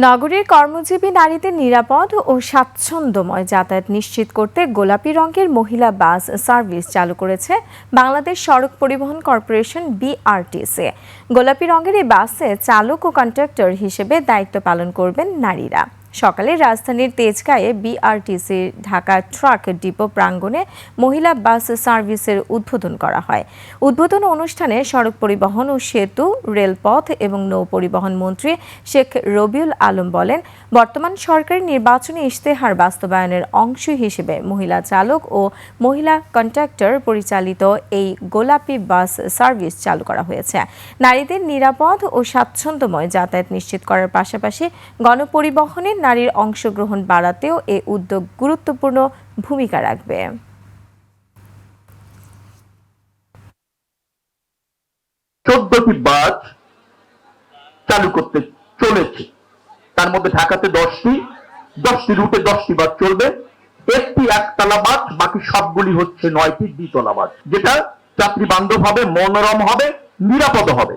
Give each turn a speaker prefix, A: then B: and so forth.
A: নগরীর কর্মজীবী নারীদের নিরাপদ ও স্বাচ্ছন্দ্যময় যাতায়াত নিশ্চিত করতে গোলাপি রঙের মহিলা বাস সার্ভিস চালু করেছে বাংলাদেশ সড়ক পরিবহন কর্পোরেশন বিআরটিসি। গোলাপি রঙের এই বাসে চালক ও কন্ডাক্টর হিসেবে দায়িত্ব পালন করবেন নারীরা। সকালে রাজধানীর তেজগাঁয়ে বিআরটিসি ঢাকা ট্রাক ডিপো প্রাঙ্গণে মহিলা বাস সার্ভিসের উদ্বোধন করা হয়। উদ্বোধন অনুষ্ঠানে সড়ক পরিবহন ও সেতু, রেলপথ এবং নৌ পরিবহন মন্ত্রী শেখ রবিউল আলম বলেন, বর্তমান সরকারি নির্বাচনী ইশতেহার বাস্তবায়নের অংশ হিসেবে মহিলা চালক ও মহিলা কন্ডাক্টর পরিচালিত এই গোলাপি বাস সার্ভিস চালু করা হয়েছে। নারীদের নিরাপদ ও স্বাচ্ছন্দ্যময় যাতায়াত নিশ্চিত করার পাশাপাশি গণপরিবহনে নারীর অংশগ্রহণ বাড়াতেও এই উদ্যোগ গুরুত্বপূর্ণ ভূমিকা রাখবে।
B: 14টি বাস চালু করতে চলেছে। তার মধ্যে ঢাকাতে 10টি রুটে 10টি বাস চলবে। একটি একতলা বাস, বাকি সবগুলি হচ্ছে 9টি দ্বিতলা বাস, যেটা যাত্রী বান্ধব হবে, মনোরম হবে, নিরাপদ হবে।